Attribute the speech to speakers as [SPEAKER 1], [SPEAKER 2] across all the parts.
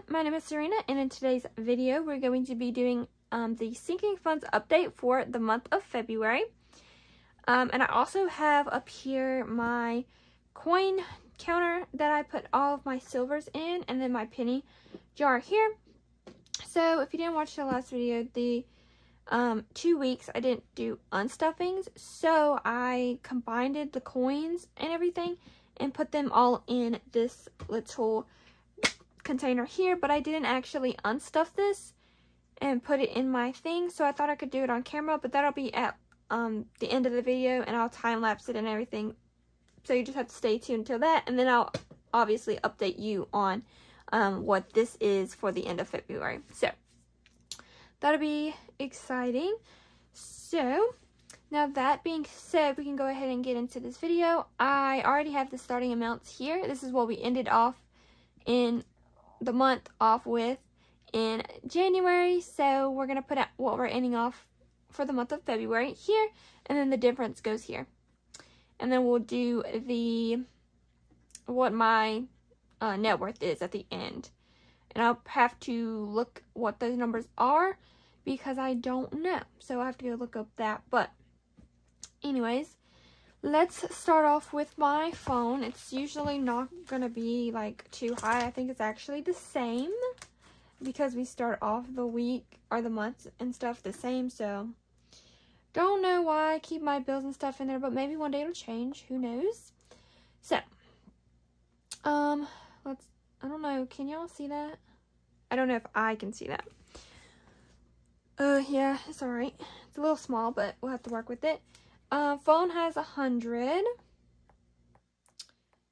[SPEAKER 1] my name is Sarina, and in today's video we're going to be doing the sinking funds update for the month of February. And I also have up here my coin counter that I put all of my silvers in, and then my penny jar here. So if you didn't watch the last video, the 2 weeks I didn't do unstuffings, so I combined the coins and everything and put them all in this little container here, but I didn't actually unstuff this and put it in my thing, so I thought I could do it on camera, but that'll be at the end of the video, and I'll time lapse it and everything, so you just have to stay tuned until that, and then I'll obviously update you on what this is for the end of February. So that'll be exciting. So now that being said, we can go ahead and get into this video. I already have the starting amounts here. This is what we ended off in the month off with in January, so we're gonna put out what we're ending off for the month of February here, and then the difference goes here, and then we'll do the what my net worth is at the end, and I'll have to look what those numbers are because I don't know, so I have to go look up that. But anyways, let's start off with my phone. It's usually not gonna be like too high. I think it's actually the same because we start off the week or the months and stuff the same. So don't know why I keep my bills and stuff in there, but maybe one day it'll change. Who knows? So I don't know. Can y'all see that? I don't know if I can see that. Yeah, it's all right. It's a little small, but we'll have to work with it. Phone has 100,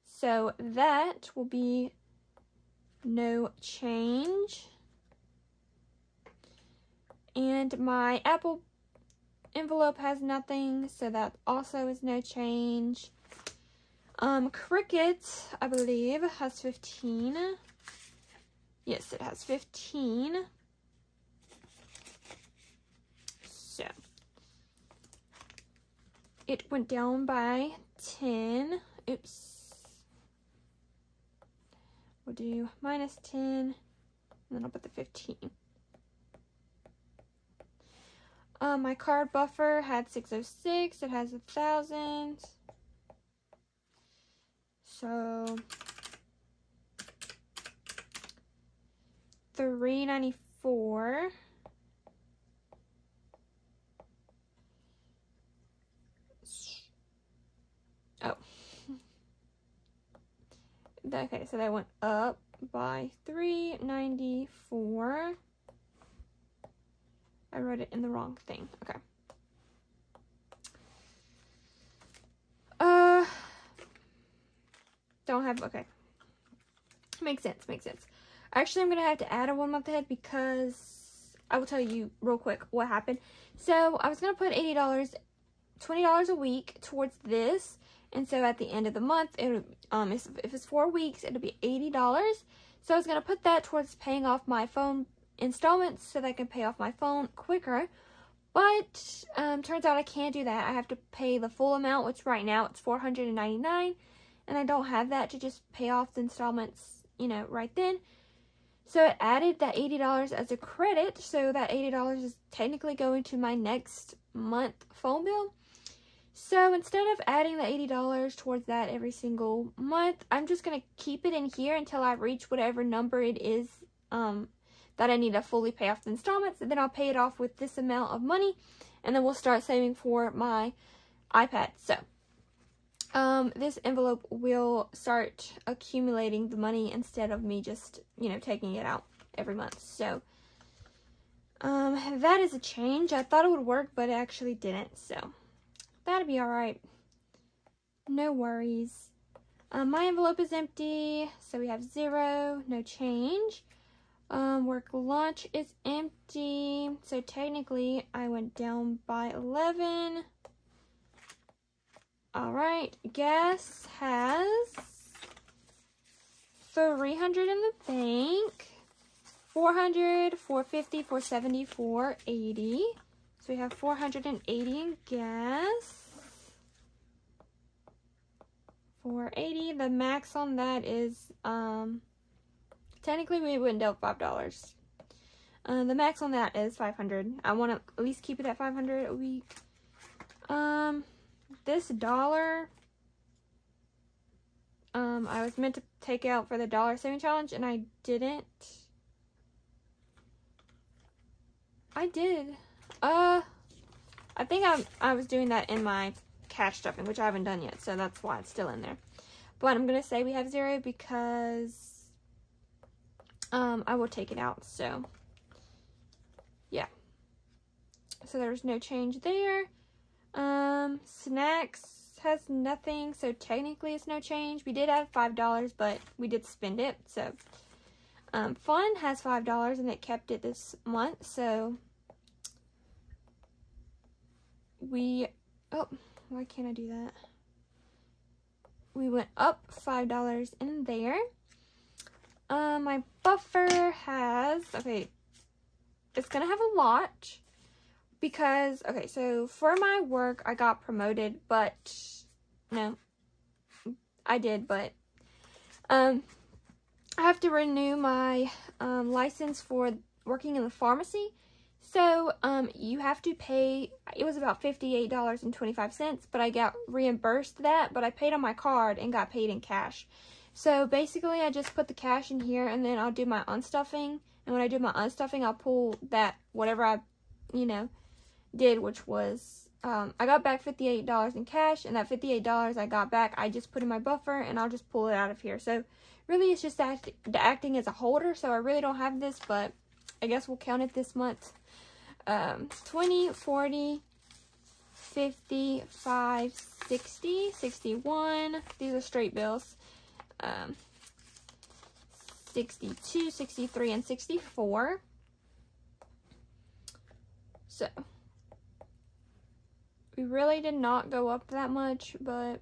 [SPEAKER 1] so that will be no change. And my Apple envelope has nothing, so that also is no change. Cricket, I believe, has 15. Yes, it has 15. So it went down by 10. Oops. We'll do minus 10, and then I'll put the 15. My card buffer had 606. It has 1,000. So $394. Oh. Okay, so that went up by $394. I wrote it in the wrong thing. Okay. Don't have, okay. Makes sense. Actually, I'm going to have to add a 1 month ahead because I will tell you real quick what happened. So, I was going to put $80, $20 a week towards this. And so, at the end of the month, if it's 4 weeks, it'll be $80. So, I was going to put that towards paying off my phone installments so that I can pay off my phone quicker. But, turns out I can't do that. I have to pay the full amount, which right now it's $499. And I don't have that to just pay off the installments, you know, right then. So it added that $80 as a credit. So that $80 is technically going to my next month phone bill. So instead of adding the $80 towards that every single month, I'm just going to keep it in here until I reach whatever number it is that I need to fully pay off the installments. And then I'll pay it off with this amount of money. And then we'll start saving for my iPad. So this envelope will start accumulating the money instead of me just, you know, taking it out every month. So, that is a change. I thought it would work, but it actually didn't. So, that'll be alright. No worries. My envelope is empty, so we have 0, no change. Work lunch is empty, so technically I went down by 11. Alright, gas has 300 in the bank, 400, 450, 470, 480. So we have 480 in gas. 480. The max on that is technically we wouldn't deal $5. The max on that is $500. I want to at least keep it at $500 a week. This dollar, I was meant to take out for the dollar saving challenge, and I didn't. I did. I think I was doing that in my cash stuffing, which I haven't done yet, so that's why it's still in there. But I'm gonna say we have 0 because I will take it out. So yeah. So there's no change there. Snacks has nothing, so technically it's no change. We did have $5, but we did spend it. So fun has $5 and it kept it this month. So oh, why can't I do that? We went up $5 in there. My buffer has, okay, it's gonna have a lot because, okay, so for my work I got promoted, but no, I did, but I have to renew my license for working in the pharmacy. So you have to pay, it was about $58.25, but I got reimbursed that, but I paid on my card and got paid in cash. So basically I just put the cash in here and then I'll do my unstuffing, and when I do my unstuffing I'll pull that whatever I, did, which was I got back $58 in cash, and that $58 I got back I just put in my buffer and I'll just pull it out of here. So really it's just acting as a holder, so I really don't have this, but I guess we'll count it this month. 20, 40, 55, 60, 61, these are straight bills, 62, 63, and 64. So we really did not go up that much, but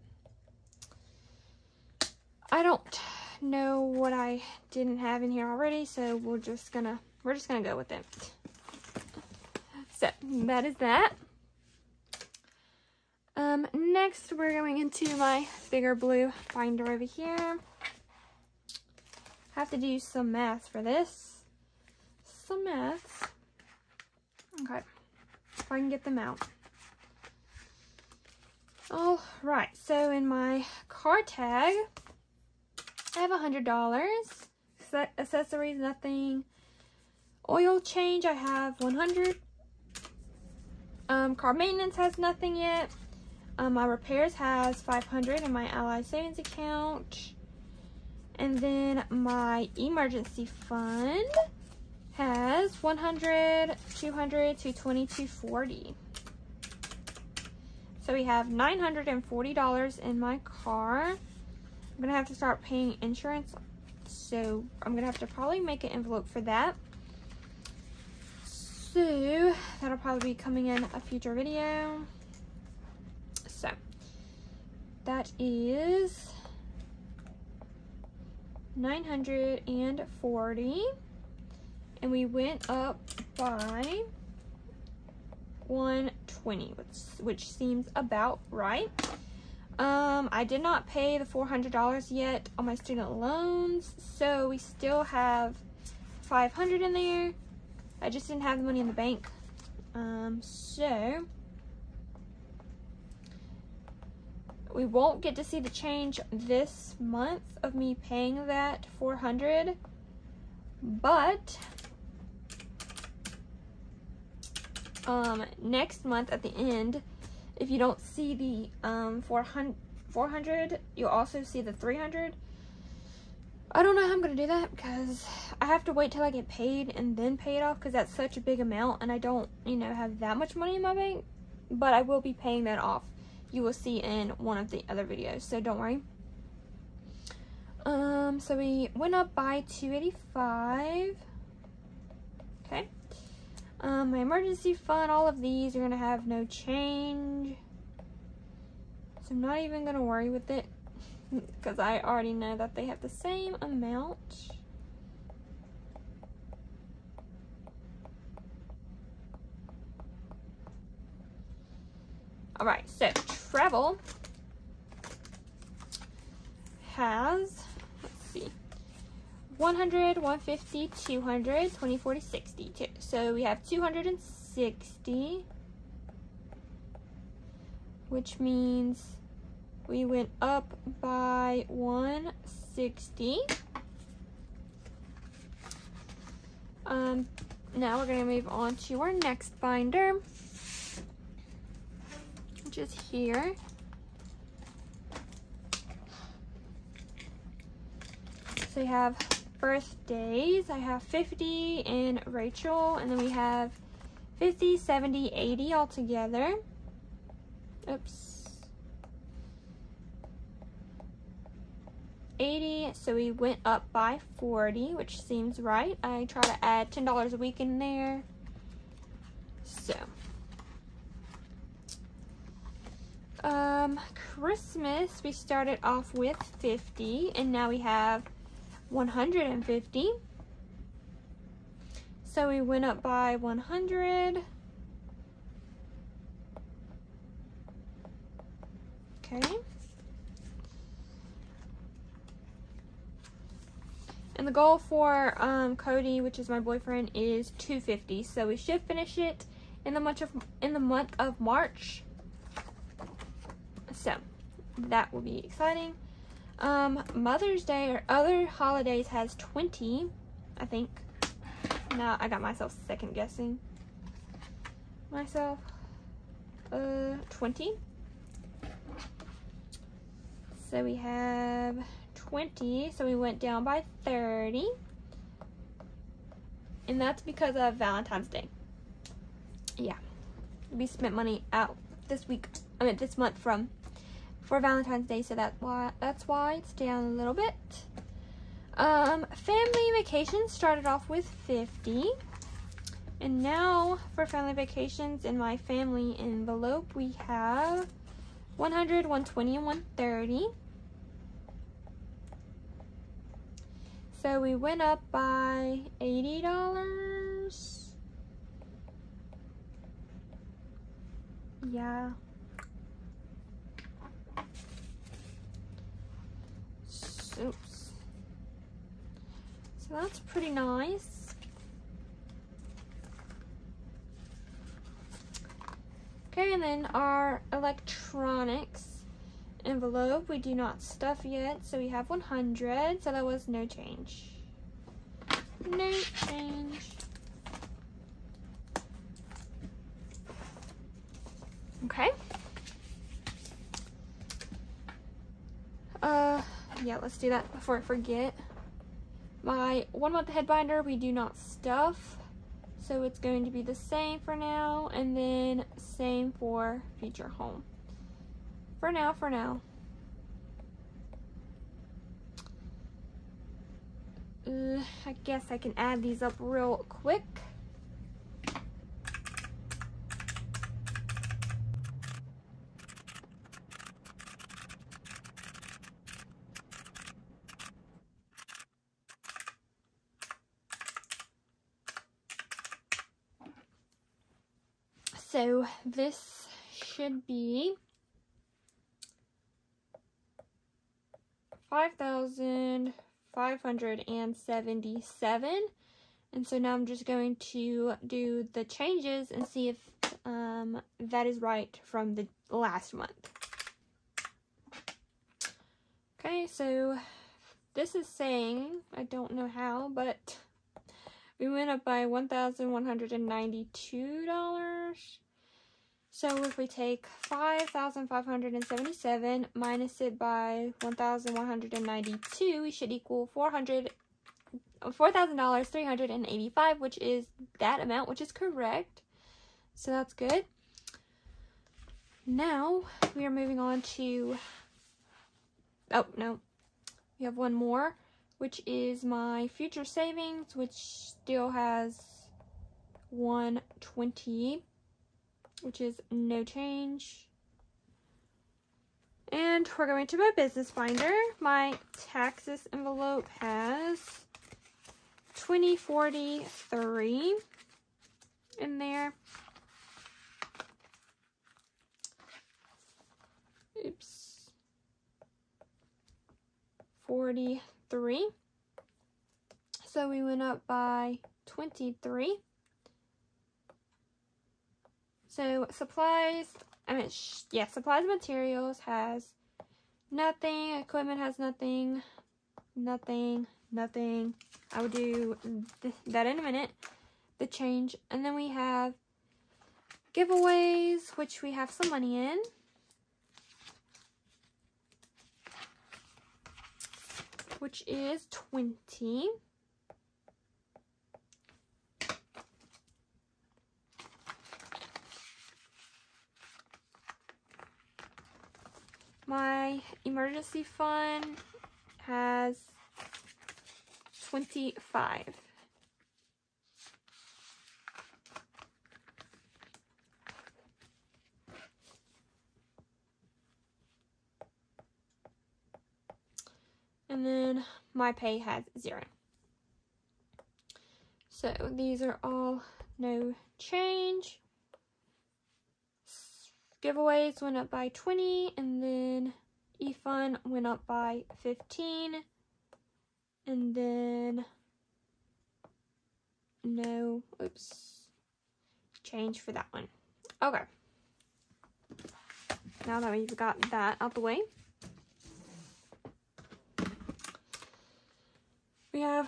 [SPEAKER 1] I don't know what I didn't have in here already, so we're just gonna go with it. So that is that. Next we're going into my bigger blue binder over here. Have to do some math for this. Some math. Okay, if I can get them out. All right, so in my car tag, I have $100. Accessories, nothing. Oil change, I have $100. Car maintenance has nothing yet. My repairs has $500 in my Ally savings account. And then my emergency fund has $100, $200, $220, $240. So we have $940 in my car. I'm gonna have to start paying insurance, so I'm gonna have to probably make an envelope for that. So that'll probably be coming in a future video. So that is $940, and we went up by $120, which seems about right. I did not pay the $400 yet on my student loans, so we still have $500 in there. I just didn't have the money in the bank. So we won't get to see the change this month of me paying that $400, but next month at the end, if you don't see the 400, you'll also see the 300. I don't know how I'm gonna do that because I have to wait till I get paid and then pay it off, because that's such a big amount and I don't, have that much money in my bank. But I will be paying that off. You will see in one of the other videos, so don't worry. So we went up by $285. Okay. My emergency fund, all of these are gonna have no change, so I'm not even gonna worry with it because I already know that they have the same amount. All right, so travel has, let's see, 100, 150, 200, 20, 40, 60. So we have 260, which means we went up by 160. Now we're going to move on to our next binder, which is here. So we have birthdays. I have 50 in Rachel, and then we have 50, 70, 80 all together. Oops. 80, so we went up by 40, which seems right. I try to add $10 a week in there. So, Christmas, we started off with 50, and now we have 150. So we went up by 100. Okay. And the goal for Cody, which is my boyfriend, is 250. So we should finish it in the month of March. So that will be exciting. Mother's Day or other holidays has 20, I think. No, I got myself second guessing myself. 20. So we have 20, so we went down by 30, and that's because of Valentine's Day. Yeah, we spent money out this month for Valentine's Day, so that's why it's down a little bit. Family vacations started off with 50, and now for family vacations in my family envelope we have 100, 120, and 130. So we went up by $80. Yeah. Oops. So that's pretty nice. Okay, and then our electronics envelope, we do not stuff yet, so we have 100, so that was no change. No change. Okay. Yeah, let's do that before I forget. My 1 month ahead binder, we do not stuff, so it's going to be the same for now, and then same for future home. For now. I guess I can add these up real quick. So this should be 5,577, and so now I'm just going to do the changes and see if that is right from the last month. Okay, so this is saying, I don't know how, but we went up by $1,192. So if we take 5,577 minus it by 1,192, we should equal $4,385, which is that amount, which is correct. So that's good. Now we are moving on to, oh no, we have one more, which is my future savings, which still has 120, which is no change. And we're going to my business binder. My taxes envelope has 2043 in there. Oops. 43. so we went up by 23. So supplies, supplies and materials has nothing. Equipment has nothing. Nothing. I will do that in a minute. The change. And then we have giveaways, which we have some money in. Which is 20. My emergency fund has 25. And then my pay has 0. So these are all no change. Giveaways went up by 20, and then e-fund went up by 15, and then no, change for that one. Okay. Now that we've got that out the way, we have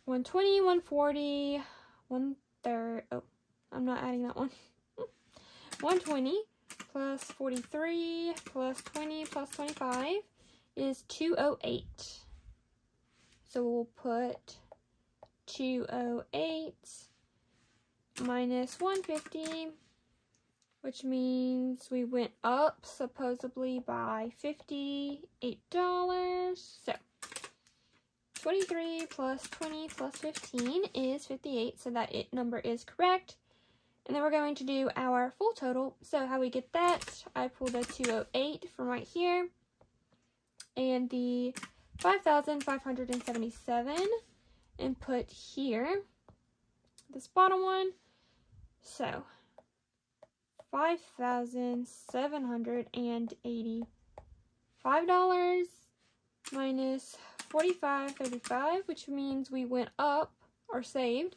[SPEAKER 1] 120, 140, 1/3. Oh, I'm not adding that one. 120 plus 43 plus 20 plus 25 is 208. So we'll put 208 minus 150, which means we went up supposedly by $58. So 23 plus 20 plus 15 is 58, so that number is correct. And then we're going to do our full total. So how we get that, I pull the 208 from right here, and the 5,577, and put here, this bottom one. So $5,785 minus 45.35, which means we went up or saved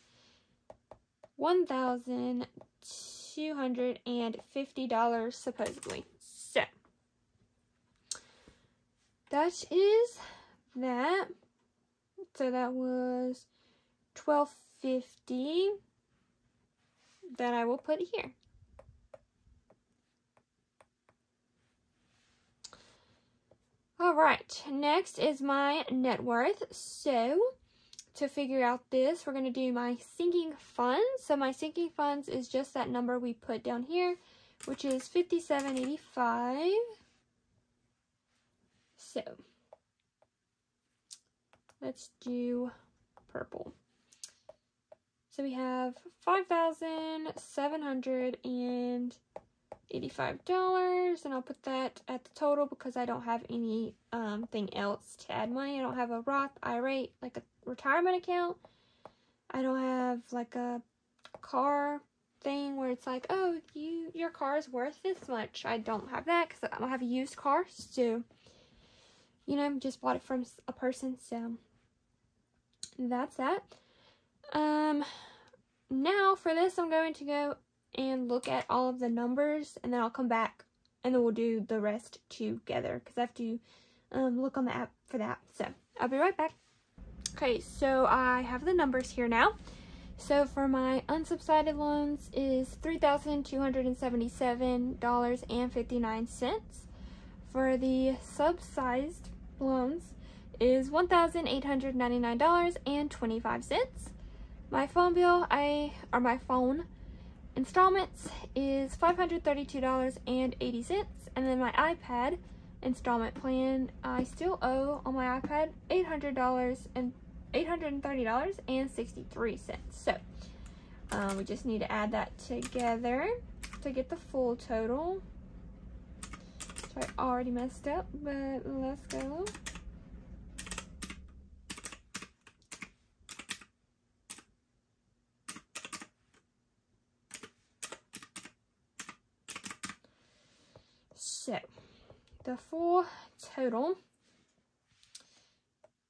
[SPEAKER 1] $1,250 supposedly. So that is that. So that was $1,250 that I will put here. All right, next is my net worth. So to figure out this, we're going to do my sinking funds. So my sinking funds is just that number we put down here, which is $57.85. So let's do purple. So we have $5,785, and I'll put that at the total because I don't have any thing else to add money. I don't have a Roth IRA, like a retirement account. I don't have like a car thing where it's like, oh, your car is worth this much. I don't have that because I don't have a used car. So, you know, just bought it from a person. So that's that. Now for this, I'm going to go and look at all of the numbers, and then I'll come back and then we'll do the rest together because I have to look on the app for that. So I'll be right back. Okay, so I have the numbers here now. So for my unsubsidized loans is $3,277.59. For the subsidized loans is $1,899.25. My phone bill, my phone installments is $532.80, and then my iPad installment plan, I still owe on my iPad $830.63. So we just need to add that together to get the full total. So I already messed up, but let's go. So the full total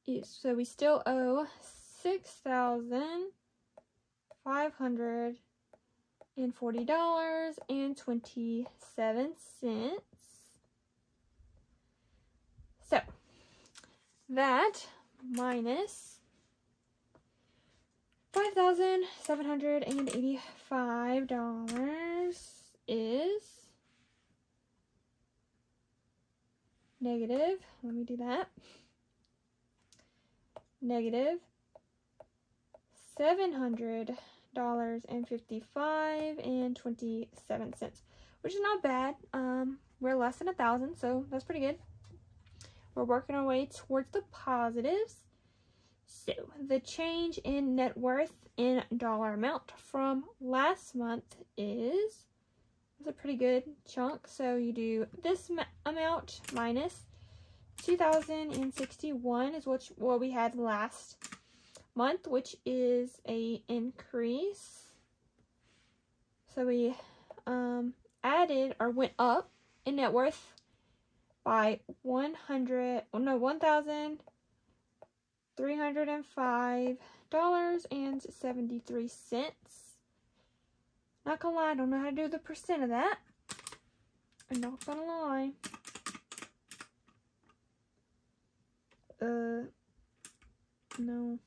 [SPEAKER 1] is, so we still owe $6,540.27. So that minus $5,785 is negative, let me do that, negative $700.55.27, which is not bad. We're less than 1,000, so that's pretty good. We're working our way towards the positives. So the change in net worth in dollar amount from last month is a pretty good chunk. So you do this amount minus 2,061 is what we had last month, which is a increase. So we added or went up in net worth by $1,305.73. Not gonna lie, I don't know how to do the percent of that. I'm not gonna lie. No.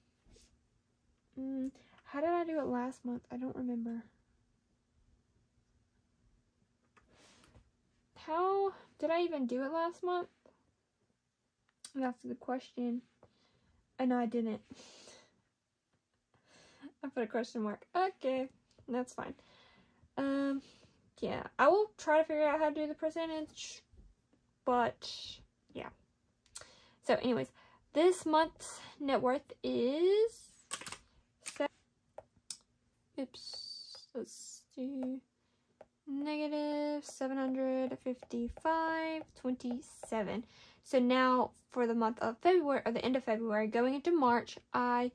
[SPEAKER 1] How did I do it last month? I don't remember. How did I even do it last month? That's the question. I know I didn't. I put a question mark. Okay, that's fine. Yeah, I will try to figure out how to do the percentage, but yeah. So anyways, this month's net worth is, let's do negative 755.27. So now for the month of February, or the end of February, going into March, I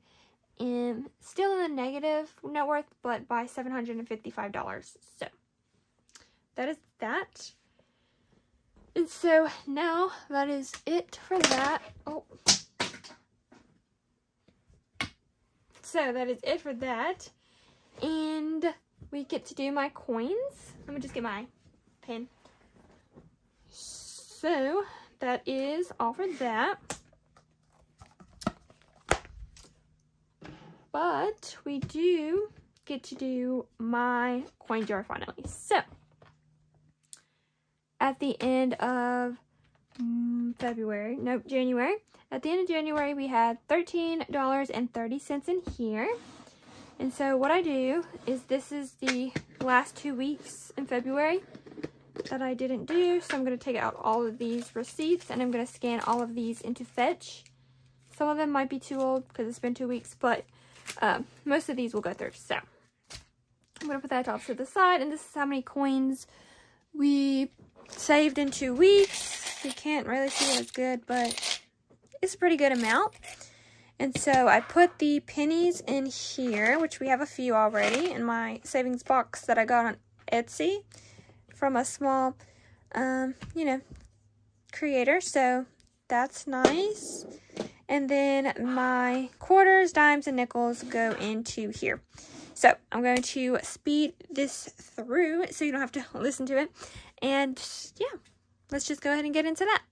[SPEAKER 1] am still in the negative net worth, but by $755. So that is that. And so now that is it for that. Oh. So that is it for that. And we get to do my coins. Let me just get my pen. So that is all for that. But we do get to do my coin jar finally. So at the end of January. At the end of January, we had $13.30 in here. And so what I do is, this is the last 2 weeks in February that I didn't do. So I'm going to take out all of these receipts and I'm going to scan all of these into Fetch. Some of them might be too old because it's been 2 weeks, but most of these will go through. So I'm going to put that off to the side, and this is how many coins we saved in 2 weeks. You can't really see it as good, but it's a pretty good amount. And so I put the pennies in here, which we have a few already in my savings box that I got on Etsy from a small, creator. So that's nice. And then my quarters, dimes, and nickels go into here. So I'm going to speed this through so you don't have to listen to it. And yeah, let's just go ahead and get into that.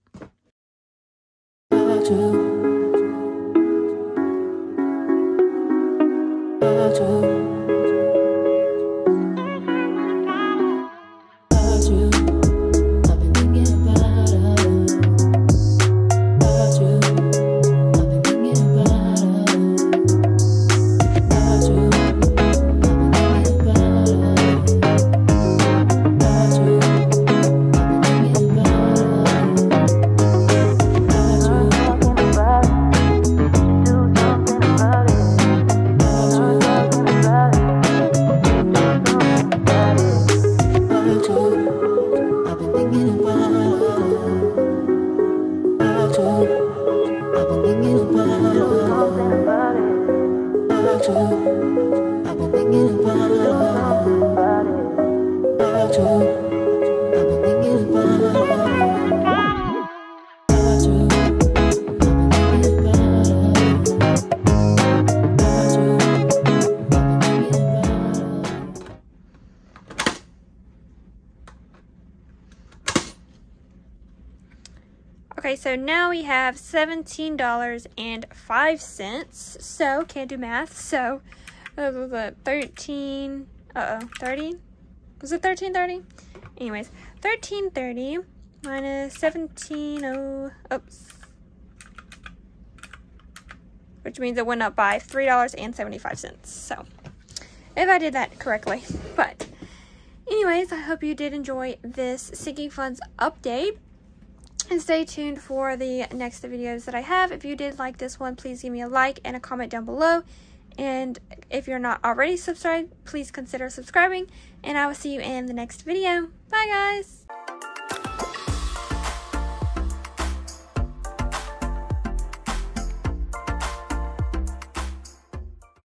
[SPEAKER 1] Okay, so now we have $17.05. So, can't do math. So, 13, 30? Was it 13.30? Anyways, 13.30 minus 17, oops. Which means it went up by $3.75. So, if I did that correctly. But, anyways, I hope you did enjoy this sinking funds update. And stay tuned for the next videos that I have. If you did like this one, please give me a like and a comment down below. And if you're not already subscribed, please consider subscribing. And I will see you in the next video. Bye, guys!